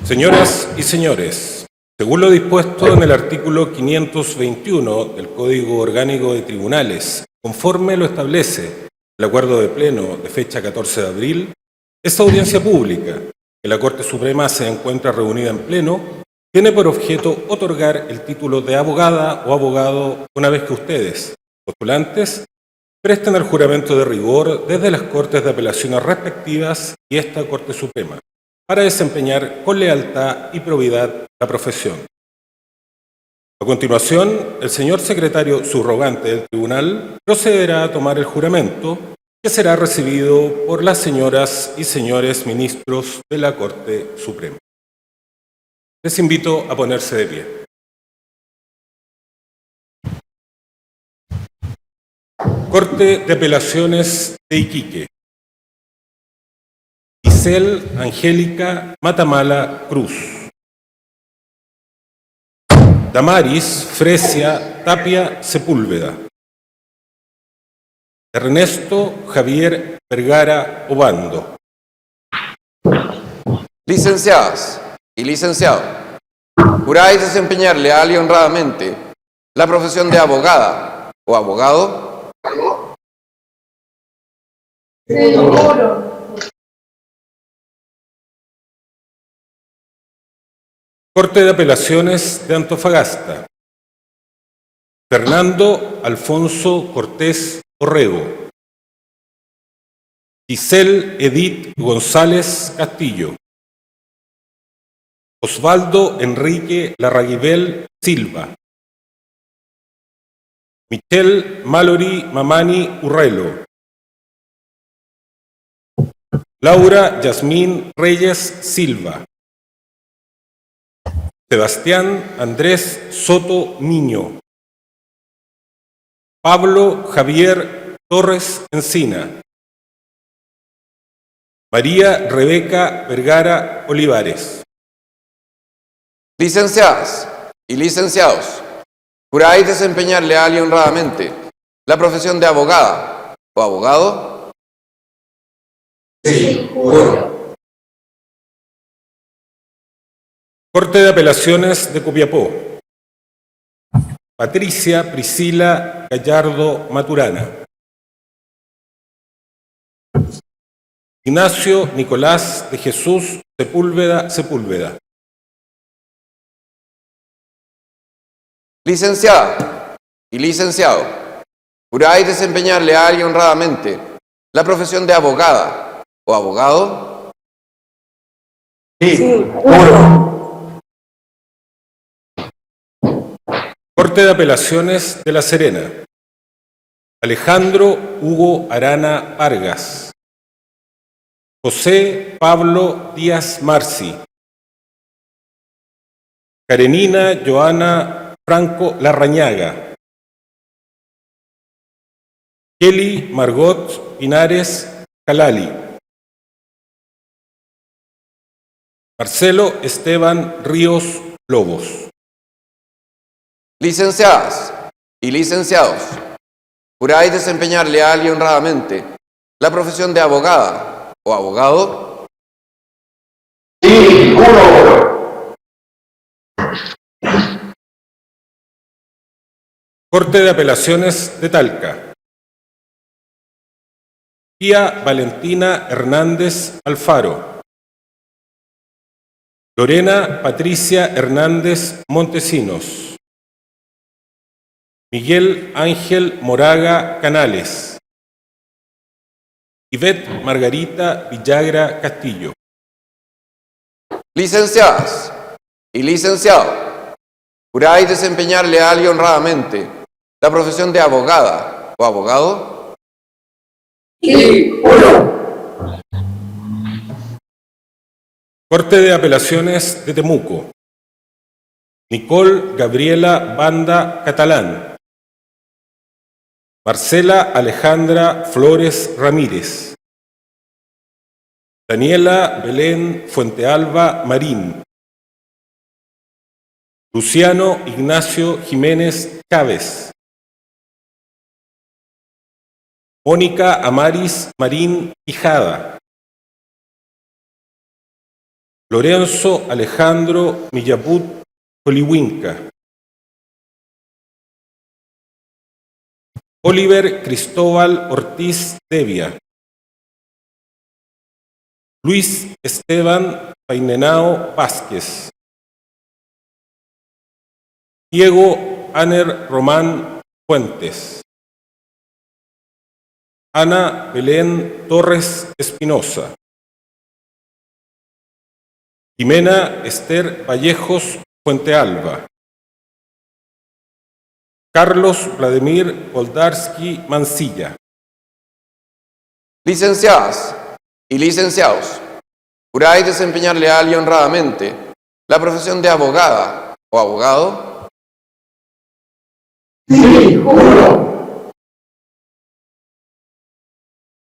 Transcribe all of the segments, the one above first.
Señoras y señores, según lo dispuesto en el artículo 521 del Código Orgánico de Tribunales, conforme lo establece el acuerdo de pleno de fecha 14 de abril, esta audiencia pública, que la Corte Suprema se encuentra reunida en pleno, tiene por objeto otorgar el título de abogada o abogado una vez que ustedes, postulantes, presten el juramento de rigor desde las Cortes de Apelaciones respectivas y esta Corte Suprema, para desempeñar con lealtad y probidad la profesión. A continuación, el señor secretario subrogante del tribunal procederá a tomar el juramento, que será recibido por las señoras y señores ministros de la Corte Suprema. Les invito a ponerse de pie. Corte de Apelaciones de Iquique. Isel Angélica Matamala Cruz. Damaris Fresia Tapia Sepúlveda. Ernesto Javier Vergara Obando. Licenciadas y licenciados, ¿juráis desempeñar leal y honradamente la profesión de abogada o abogado? Sí, juro. Corte de Apelaciones de Antofagasta. Fernando Alfonso Cortés Orrego. Giselle Edith González Castillo. Osvaldo Enrique Larraguibel Silva. Michelle Mallory Mamani Urrelo. Laura Yasmín Reyes Silva. Sebastián Andrés Soto Niño. Pablo Javier Torres Encina. María Rebeca Vergara Olivares. Licenciadas y licenciados, ¿juráis desempeñar leal y honradamente la profesión de abogada o abogado? Sí, juro. Corte de Apelaciones de Copiapó. Patricia Priscila Gallardo Maturana. Ignacio Nicolás de Jesús Sepúlveda Sepúlveda. Licenciada y licenciado, ¿juráis desempeñar leal y honradamente la profesión de abogada o abogado? Sí, juro. Corte de Apelaciones de La Serena. Alejandro Hugo Arana Vargas. José Pablo Díaz Marci. Karenina Joana Franco Larrañaga. Kelly Margot Pinares Calali. Marcelo Esteban Ríos Lobos. Licenciadas y licenciados, ¿juráis desempeñar leal y honradamente la profesión de abogada o abogado? Sí, juro. Corte de Apelaciones de Talca. Tía Valentina Hernández Alfaro. Lorena Patricia Hernández Montesinos. Miguel Ángel Moraga Canales. Ivette Margarita Villagra Castillo. Licenciadas y licenciados, ¿juráis desempeñar leal y honradamente la profesión de abogada o abogado? Sí, juro. Corte de Apelaciones de Temuco. Nicole Gabriela Banda Catalán. Marcela Alejandra Flores Ramírez. Daniela Belén Fuentealba Marín. Luciano Ignacio Jiménez Chávez. Mónica Amaris Marín Quijada. Lorenzo Alejandro Millaput Colihuinca, Oliver Cristóbal Ortiz Devia, Luis Esteban Painenao Vázquez, Diego Aner Román Fuentes, Ana Belén Torres Espinosa, Jimena Esther Vallejos Fuentealba, Carlos Vladimir Goldarsky Mancilla. Licenciadas y licenciados, ¿juráis desempeñar leal y honradamente la profesión de abogada o abogado? Sí, juro.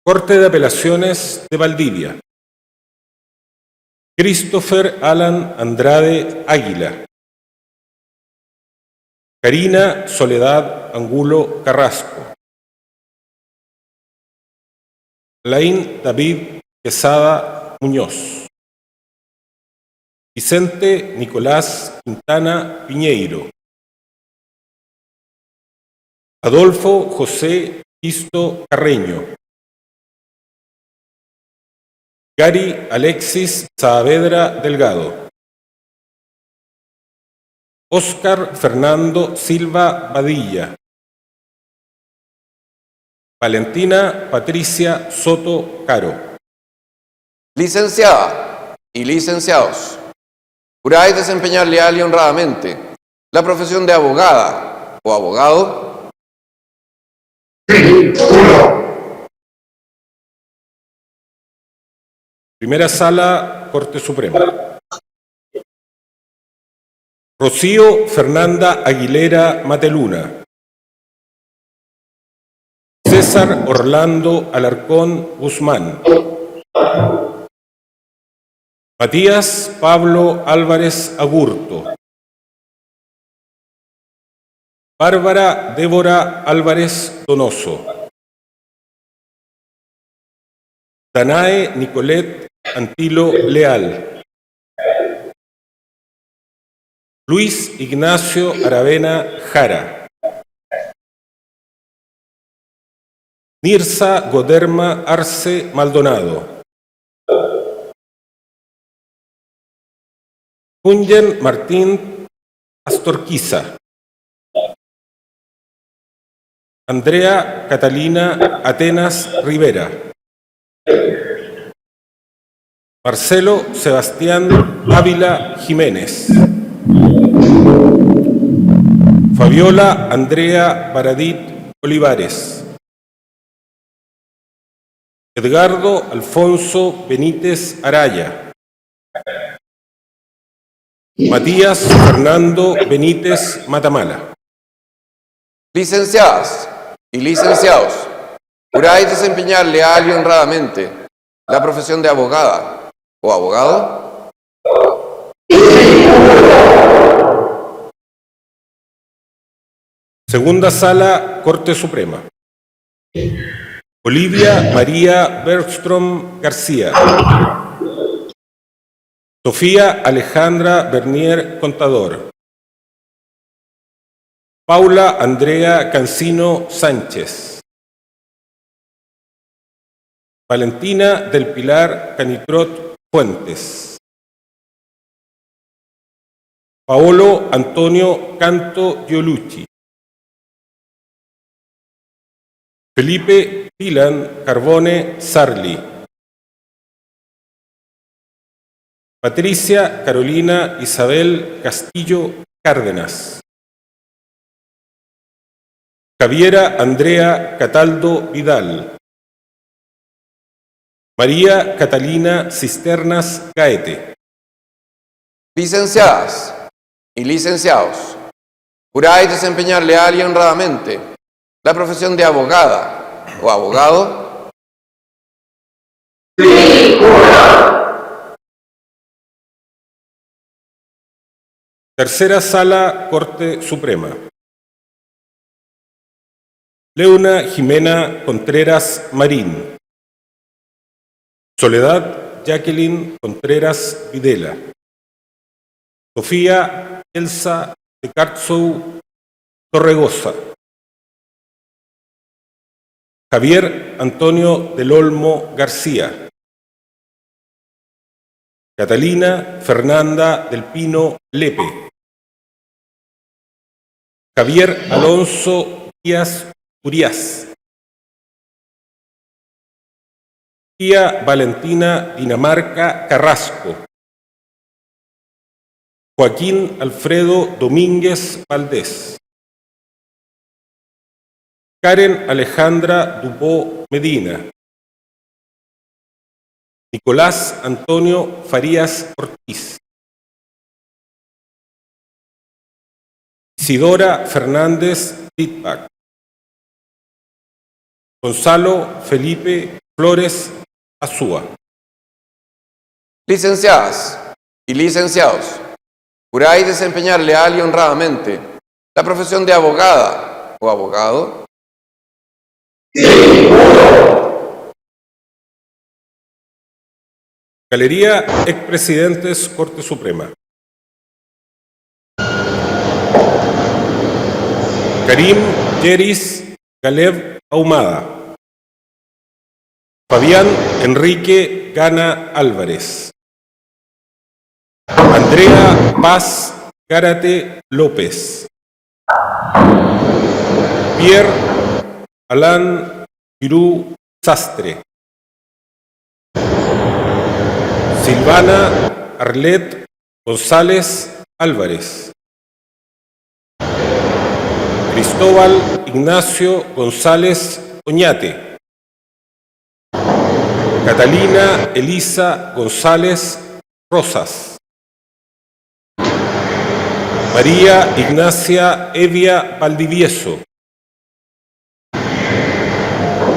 Corte de Apelaciones de Valdivia. Christopher Alan Andrade Águila. Karina Soledad Angulo Carrasco. Alain David Quesada Muñoz. Vicente Nicolás Quintana Piñeiro. Adolfo José Isto Carreño. Gary Alexis Saavedra Delgado. Óscar Fernando Silva Badilla. Valentina Patricia Soto Caro. Licenciada y licenciados, ¿juráis desempeñar leal y honradamente la profesión de abogada o abogado? Sí, juro. Primera Sala, Corte Suprema. Rocío Fernanda Aguilera Mateluna. César Orlando Alarcón Guzmán. Matías Pablo Álvarez Agurto. Bárbara Débora Álvarez Donoso. Danae Nicolet Antilo Leal. Luis Ignacio Aravena Jara. Nirsa Goderma Arce Maldonado. Kunjen Martín Astorquiza. Andrea Catalina Atenas Rivera. Marcelo Sebastián Ávila Jiménez. Fabiola Andrea Baradit Olivares. Edgardo Alfonso Benítez Araya. Matías Fernando Benítez Matamala. Licenciadas y licenciados, ¿juráis desempeñar leal y honradamente la profesión de abogada o abogado? Segunda Sala, Corte Suprema. Olivia María Bergstrom García. Sofía Alejandra Bernier Contador. Paula Andrea Cancino Sánchez. Valentina del Pilar Canitrot Fuentes. Paolo Antonio Canto Giolucci. Felipe Dylan Carbone Sarli. Patricia Carolina Isabel Castillo Cárdenas. Javiera Andrea Cataldo Vidal. María Catalina Cisternas Gaete. Licenciadas y licenciados, ¿juráis desempeñar leal y honradamente la profesión de abogada o abogado? Sí, juro. Tercera Sala, Corte Suprema. Leuna Jimena Contreras Marín. Soledad Jacqueline Contreras Videla. Sofía Elsa de Cartzou Torregosa. Javier Antonio del Olmo García. Catalina Fernanda del Pino Lepe. Javier Alonso Díaz Urias. Tía Valentina Dinamarca Carrasco. Joaquín Alfredo Domínguez Valdés. Karen Alejandra Dubó Medina. Nicolás Antonio Farías Ortiz. Isidora Fernández Litbach. Gonzalo Felipe Flores Azúa. Licenciadas y licenciados, ¿juráis desempeñar leal y honradamente la profesión de abogada o abogado? Sí, juro. Galería Expresidentes Corte Suprema. Karim Yeris Galev Ahumada. Fabián Enrique Gana Álvarez. Andrea Paz Gárate López. Pierre Alain Pirú Sastre. Silvana Arlet González Álvarez. Cristóbal Ignacio González Oñate. Catalina Elisa González Rosas. María Ignacia Evia Valdivieso.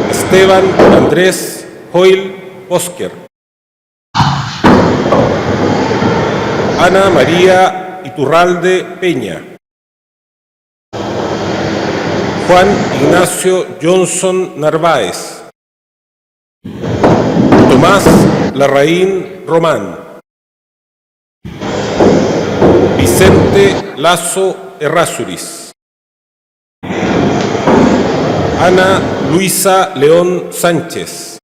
Esteban Andrés Joil Bosker. Ana María Iturralde Peña. Juan Ignacio Johnson Narváez. Tomás Larraín Román. Vicente Lazo Errázuriz. Ana Luisa León Sánchez.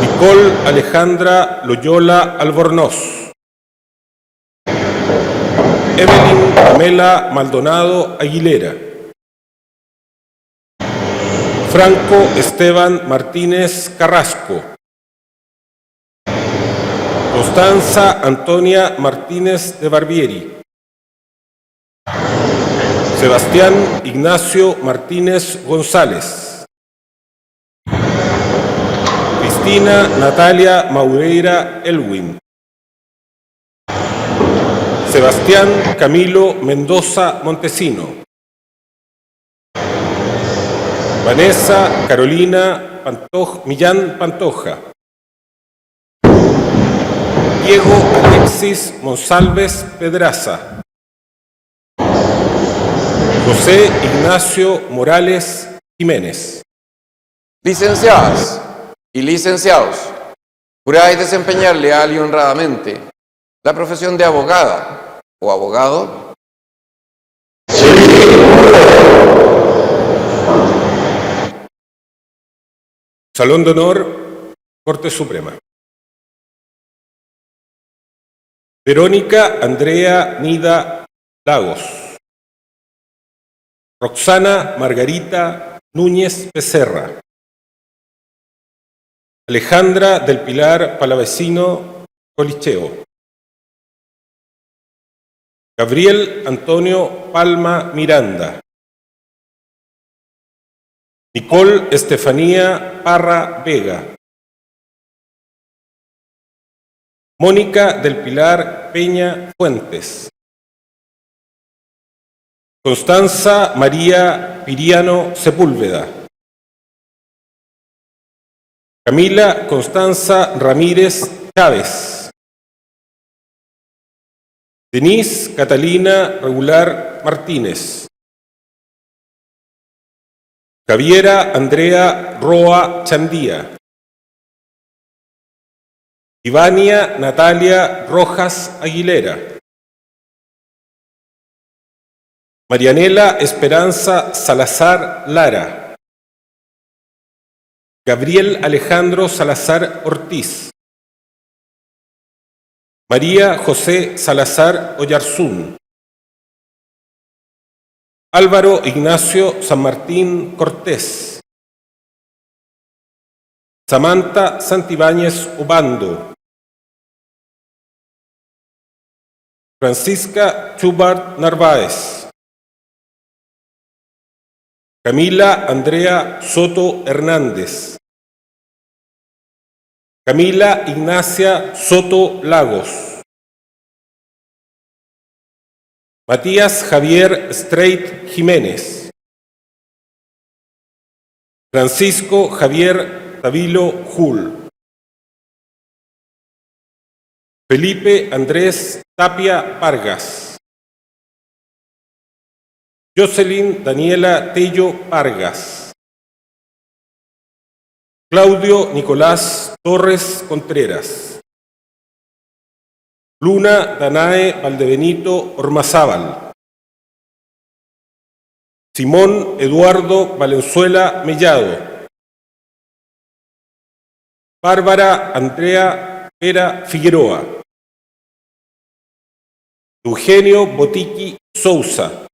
Nicole Alejandra Loyola Albornoz. Evelyn Pamela Maldonado Aguilera. Franco Esteban Martínez Carrasco. Constanza Antonia Martínez de Barbieri. Sebastián Ignacio Martínez González. Cristina Natalia Maureira Elwin. Sebastián Camilo Mendoza Montesino. Vanessa Carolina Millán Pantoja. Diego Alexis Monsalves Pedraza. José Ignacio Morales Jiménez. Licenciadas y licenciados, ¿juráis desempeñar leal y honradamente la profesión de abogada o abogado? Sí, juro. Salón de Honor, Corte Suprema. Verónica Andrea Nida Lagos. Roxana Margarita Núñez Becerra. Alejandra del Pilar Palavecino Colicheo. Gabriel Antonio Palma Miranda. Nicole Estefanía Parra Vega. Mónica del Pilar Peña Fuentes. Constanza María Piriano Sepúlveda. Camila Constanza Ramírez Chávez. Denise Catalina Regular Martínez. Javiera Andrea Roa Chandía. Ivania Natalia Rojas Aguilera. Marianela Esperanza Salazar Lara. Gabriel Alejandro Salazar Ortiz. María José Salazar Oyarzún. Álvaro Ignacio San Martín Cortés. Samantha Santibáñez Obando. Francisca Chubart Narváez. Camila Andrea Soto Hernández. Camila Ignacia Soto Lagos. Matías Javier Streit Jiménez. Francisco Javier Tavilo Jul. Felipe Andrés Tapia Vargas. Jocelyn Daniela Tello Vargas. Claudio Nicolás Torres Contreras. Luna Danae Valdebenito Ormazábal. Simón Eduardo Valenzuela Mellado. Bárbara Andrea Pera Figueroa. Eugenio Botiqui Sousa.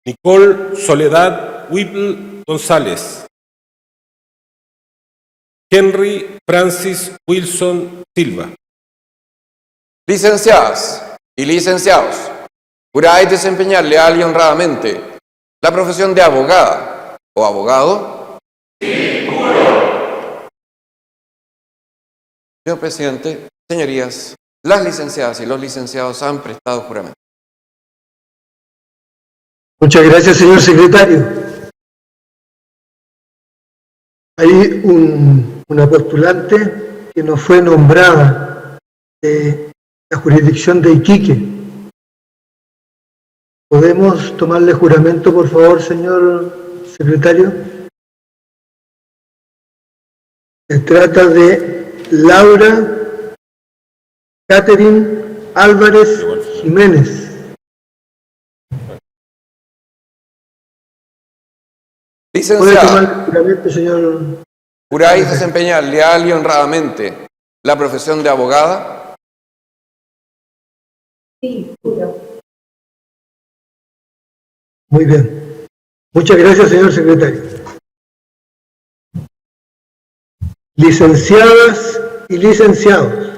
Nicole Soledad Whipple González. Henry Francis Wilson Silva. Licenciadas y licenciados, juráis desempeñar leal y honradamente la profesión de abogada o abogado. Sí, juro. Señor presidente, señorías, las licenciadas y los licenciados han prestado juramento. Muchas gracias, señor secretario. Hay una postulante que no fue nombrada de la jurisdicción de Iquique. ¿Podemos tomarle juramento, por favor, señor secretario? Se trata de Laura Catherine Álvarez Jiménez. ¿Puede tomar el juramento, señor? ¿Juráis desempeñar leal y honradamente la profesión de abogada? Sí, juro. Muy bien. Muchas gracias, señor secretario. Licenciadas y licenciados,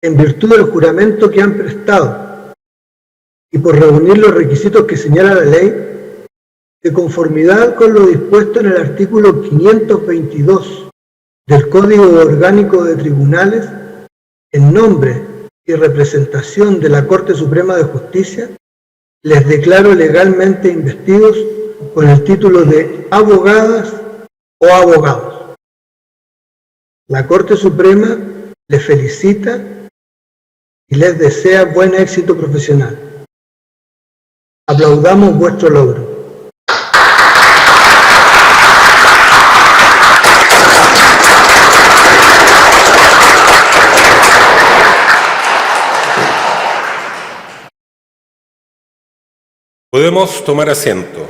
en virtud del juramento que han prestado y por reunir los requisitos que señala la ley, de conformidad con lo dispuesto en el artículo 522 del Código Orgánico de Tribunales, en nombre y representación de la Corte Suprema de Justicia, les declaro legalmente investidos con el título de abogadas o abogados. La Corte Suprema les felicita y les desea buen éxito profesional. Aplaudamos vuestro logro. Podemos tomar asiento.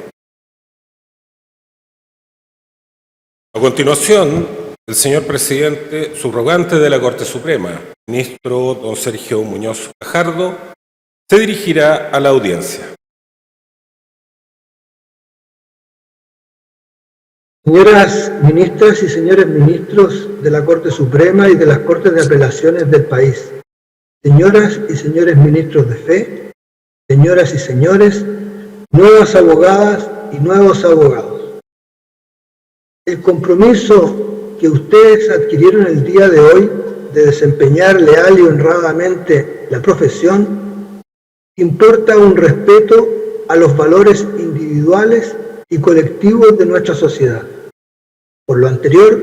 A continuación, el señor presidente subrogante de la Corte Suprema, ministro don Sergio Muñoz Fajardo, se dirigirá a la audiencia. Señoras ministras y señores ministros de la Corte Suprema y de las Cortes de Apelaciones del país, señoras y señores ministros de fe, señoras y señores, nuevas abogadas y nuevos abogados. El compromiso que ustedes adquirieron el día de hoy de desempeñar leal y honradamente la profesión importa un respeto a los valores individuales y colectivos de nuestra sociedad. Por lo anterior,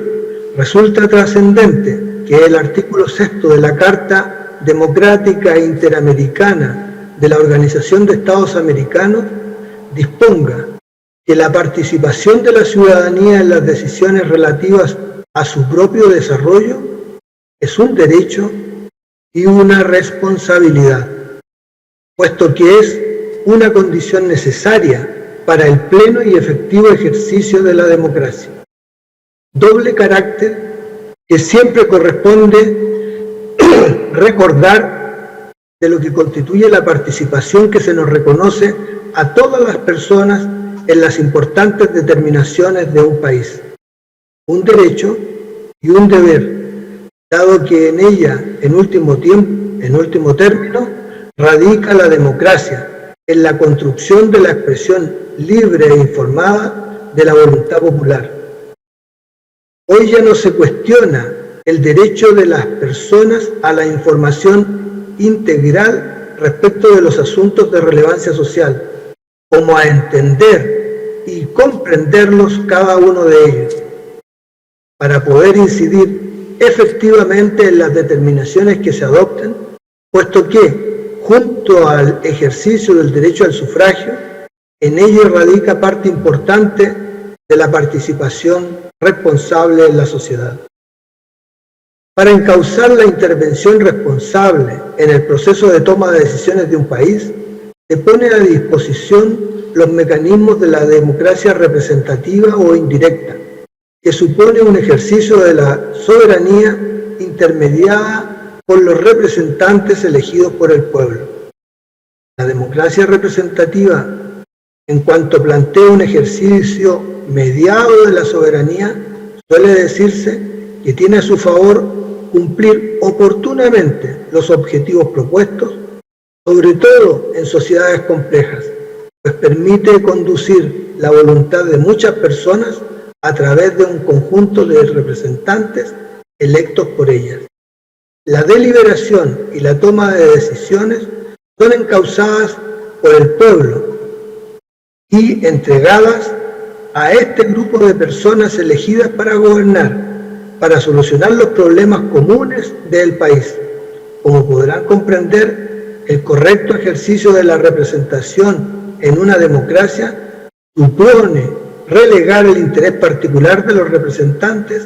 resulta trascendente que el artículo 6 de la Carta Democrática Interamericana de la Organización de Estados Americanos disponga que la participación de la ciudadanía en las decisiones relativas a su propio desarrollo es un derecho y una responsabilidad, puesto que es una condición necesaria para el pleno y efectivo ejercicio de la democracia. Doble carácter que siempre corresponde recordar de lo que constituye la participación que se nos reconoce a todas las personas en las importantes determinaciones de un país. Un derecho y un deber, dado que en ella, en último término, radica la democracia, en la construcción de la expresión libre e informada de la voluntad popular. Hoy ya no se cuestiona el derecho de las personas a la información integral respecto de los asuntos de relevancia social, como a entender y comprenderlos cada uno de ellos, para poder incidir efectivamente en las determinaciones que se adopten, puesto que, junto al ejercicio del derecho al sufragio, en ello radica parte importante de la participación responsable en la sociedad. Para encauzar la intervención responsable en el proceso de toma de decisiones de un país, se pone a disposición los mecanismos de la democracia representativa o indirecta, que supone un ejercicio de la soberanía intermediada por los representantes elegidos por el pueblo. La democracia representativa, en cuanto plantea un ejercicio mediado de la soberanía, suele decirse que tiene a su favor cumplir oportunamente los objetivos propuestos, sobre todo en sociedades complejas, pues permite conducir la voluntad de muchas personas a través de un conjunto de representantes electos por ellas. La deliberación y la toma de decisiones son encauzadas por el pueblo y entregadas a este grupo de personas elegidas para gobernar, para solucionar los problemas comunes del país. Como podrán comprender, el correcto ejercicio de la representación en una democracia supone relegar el interés particular de los representantes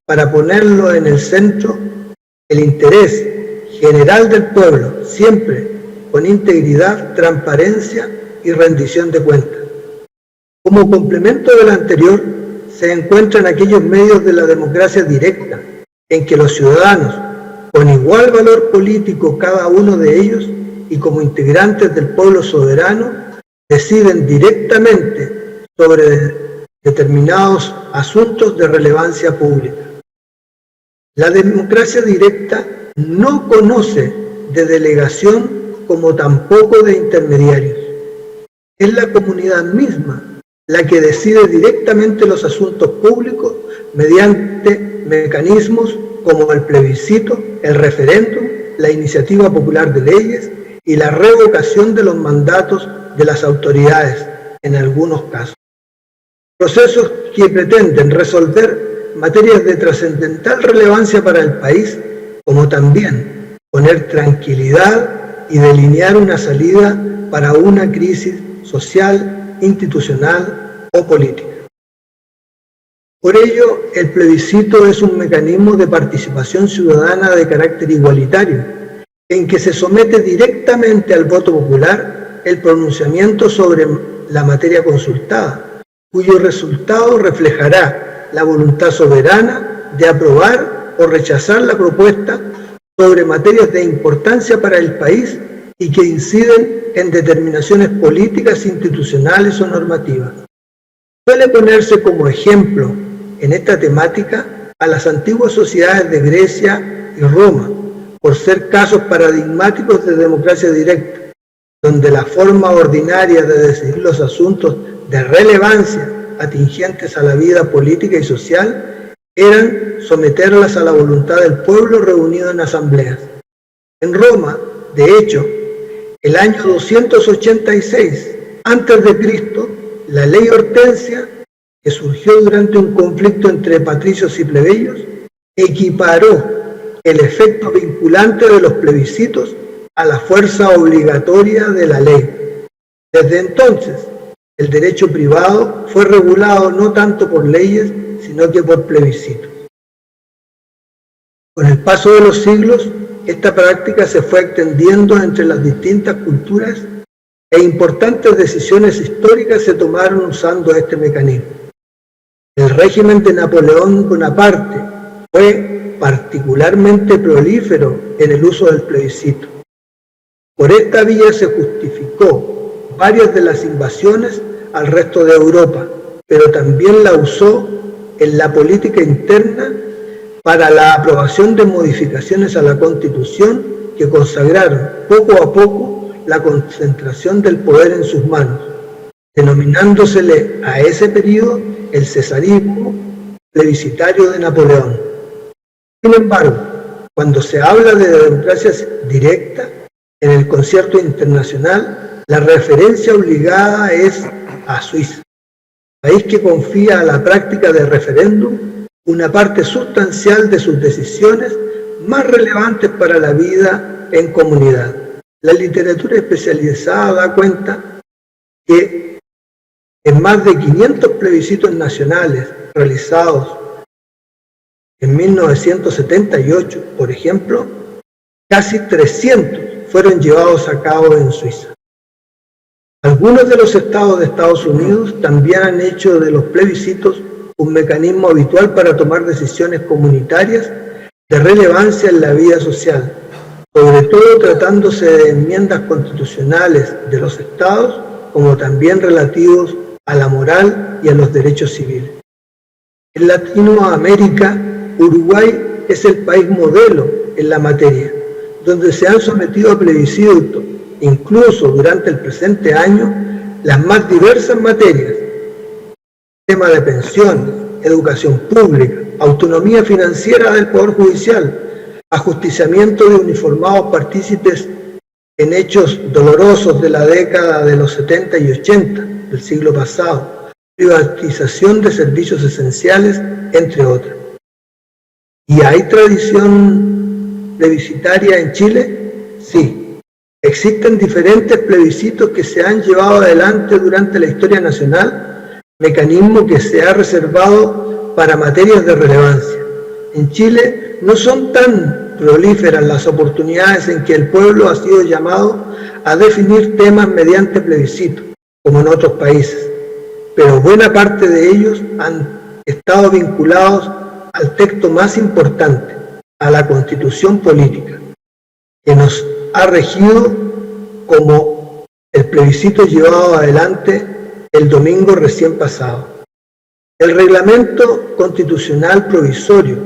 para ponerlo en el centro el interés general del pueblo, siempre con integridad, transparencia y rendición de cuentas. Como complemento del anterior, se encuentran aquellos medios de la democracia directa, en que los ciudadanos, con igual valor político cada uno de ellos y como integrantes del pueblo soberano, deciden directamente sobre determinados asuntos de relevancia pública. La democracia directa no conoce de delegación como tampoco de intermediarios. Es la comunidad misma la que decide directamente los asuntos públicos mediante mecanismos como el plebiscito, el referéndum, la iniciativa popular de leyes y la revocación de los mandatos de las autoridades en algunos casos. Procesos que pretenden resolver materias de trascendental relevancia para el país, como también poner tranquilidad y delinear una salida para una crisis social, institucional o política. Por ello, el plebiscito es un mecanismo de participación ciudadana de carácter igualitario, en que se somete directamente al voto popular el pronunciamiento sobre la materia consultada, cuyo resultado reflejará la voluntad soberana de aprobar o rechazar la propuesta sobre materias de importancia para el país y que inciden en determinaciones políticas, institucionales o normativas. Suele ponerse como ejemplo en esta temática a las antiguas sociedades de Grecia y Roma, por ser casos paradigmáticos de democracia directa, donde la forma ordinaria de decidir los asuntos de relevancia atingentes a la vida política y social eran someterlas a la voluntad del pueblo reunido en asambleas. En Roma, de hecho, el año 286 a.C., la ley Hortensia, que surgió durante un conflicto entre patricios y plebeyos, equiparó el efecto vinculante de los plebiscitos a la fuerza obligatoria de la ley. Desde entonces, el derecho privado fue regulado no tanto por leyes, sino que por plebiscitos. Con el paso de los siglos, esta práctica se fue extendiendo entre las distintas culturas e importantes decisiones históricas se tomaron usando este mecanismo. El régimen de Napoleón Bonaparte fue particularmente prolífero en el uso del plebiscito. Por esta vía se justificó varias de las invasiones al resto de Europa, pero también la usó en la política interna para la aprobación de modificaciones a la Constitución que consagraron poco a poco la concentración del poder en sus manos, denominándosele a ese periodo el cesarismo plebiscitario de Napoleón. Sin embargo, cuando se habla de democracia directa en el concierto internacional, la referencia obligada es a Suiza, país que confía a la práctica de referéndum una parte sustancial de sus decisiones más relevantes para la vida en comunidad. La literatura especializada da cuenta que en más de 500 plebiscitos nacionales realizados en 1978, por ejemplo, casi 300 fueron llevados a cabo en Suiza. Algunos de los estados de Estados Unidos también han hecho de los plebiscitos un mecanismo habitual para tomar decisiones comunitarias de relevancia en la vida social, sobre todo tratándose de enmiendas constitucionales de los estados, como también relativos a la moral y a los derechos civiles. En Latinoamérica, Uruguay es el país modelo en la materia, donde se han sometido a plebiscito, incluso durante el presente año, las más diversas materias: tema de pensiones, educación pública, autonomía financiera del Poder Judicial, ajusticiamiento de uniformados partícipes en hechos dolorosos de la década de los 70 y 80 del siglo pasado, privatización de servicios esenciales, entre otras. ¿Y hay tradición plebiscitaria en Chile? Sí. Existen diferentes plebiscitos que se han llevado adelante durante la historia nacional, mecanismo que se ha reservado para materias de relevancia. En Chile no son tan prolíferas las oportunidades en que el pueblo ha sido llamado a definir temas mediante plebiscito, como en otros países, pero buena parte de ellos han estado vinculados al texto más importante, a la Constitución política, que nos ha regido, como el plebiscito llevado adelante el domingo recién pasado. El Reglamento Constitucional Provisorio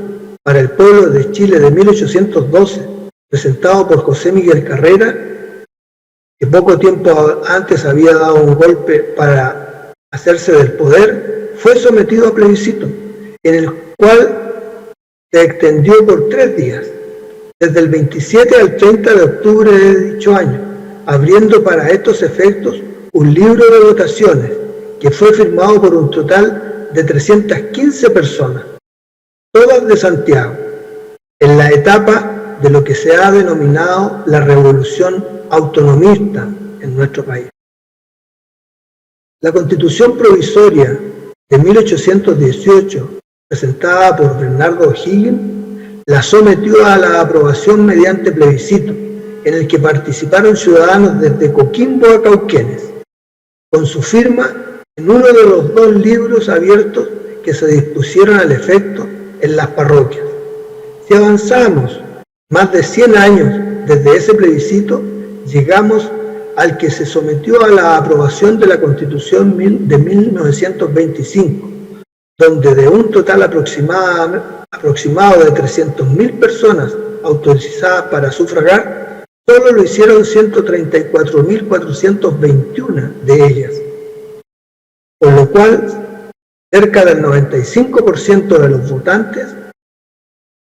para el Pueblo de Chile de 1812, presentado por José Miguel Carrera, que poco tiempo antes había dado un golpe para hacerse del poder, fue sometido a plebiscito, en el cual se extendió por 3 días, desde el 27 al 30 de octubre de dicho año, abriendo para estos efectos un libro de votaciones que fue firmado por un total de 315 personas, todas de Santiago, en la etapa de lo que se ha denominado la revolución autonomista en nuestro país. La Constitución Provisoria de 1818, presentada por Bernardo O'Higgins, la sometió a la aprobación mediante plebiscito, en el que participaron ciudadanos desde Coquimbo a Cauquenes, con su firma en uno de los 2 libros abiertos que se dispusieron al efecto en las parroquias. Si avanzamos más de 100 años desde ese plebiscito, llegamos al que se sometió a la aprobación de la Constitución de 1925, donde de un total aproximado de 300.000 personas autorizadas para sufragar, solo lo hicieron 134.421 de ellas, con lo cual cerca del 95% de los votantes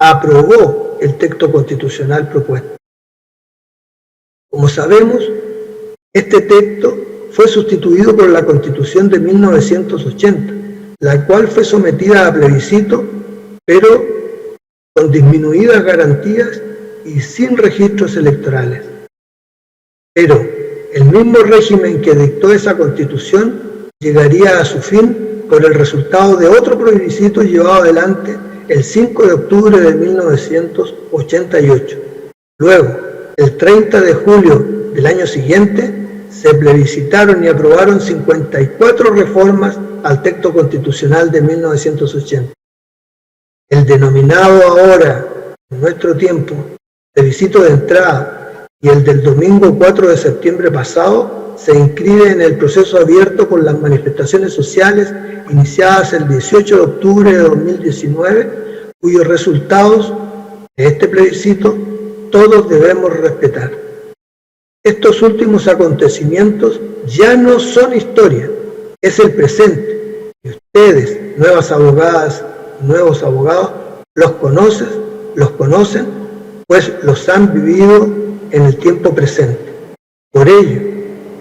aprobó el texto constitucional propuesto. Como sabemos, este texto fue sustituido por la Constitución de 1980, la cual fue sometida a plebiscito, pero con disminuidas garantías y sin registros electorales. Pero el mismo régimen que dictó esa Constitución llegaría a su fin por el resultado de otro plebiscito llevado adelante el 5 de octubre de 1988. Luego, el 30 de julio del año siguiente, se plebiscitaron y aprobaron 54 reformas al texto constitucional de 1980. El denominado ahora, en nuestro tiempo, plebiscito de entrada y el del domingo 4 de septiembre pasado se inscribe en el proceso abierto por las manifestaciones sociales iniciadas el 18 de octubre de 2019, cuyos resultados de este plebiscito todos debemos respetar. Estos últimos acontecimientos ya no son historia, es el presente. Y ustedes, nuevas abogadas y nuevos abogados, los conocen, pues los han vivido en el tiempo presente. Por ello,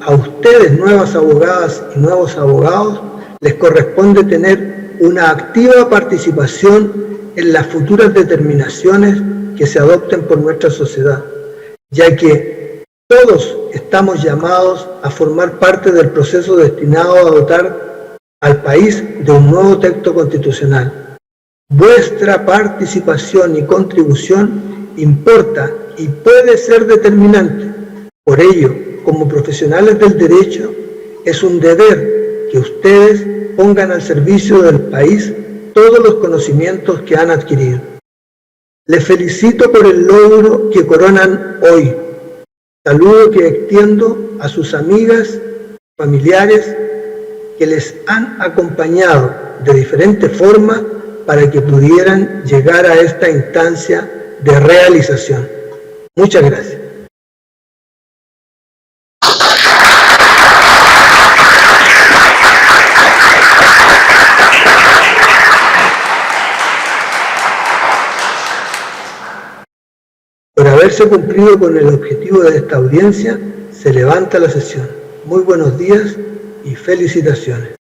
a ustedes, nuevas abogadas y nuevos abogados, les corresponde tener una activa participación en las futuras determinaciones que se adopten por nuestra sociedad, ya que todos estamos llamados a formar parte del proceso destinado a dotar al país de un nuevo texto constitucional. Vuestra participación y contribución importa y puede ser determinante. Por ello, como profesionales del derecho, es un deber que ustedes pongan al servicio del país todos los conocimientos que han adquirido. Les felicito por el logro que coronan hoy. Saludo que extiendo a sus amigas, familiares que les han acompañado de diferentes formas para que pudieran llegar a esta instancia de realización. Muchas gracias. Por haberse cumplido con el objetivo de esta audiencia, se levanta la sesión. Muy buenos días y felicitaciones.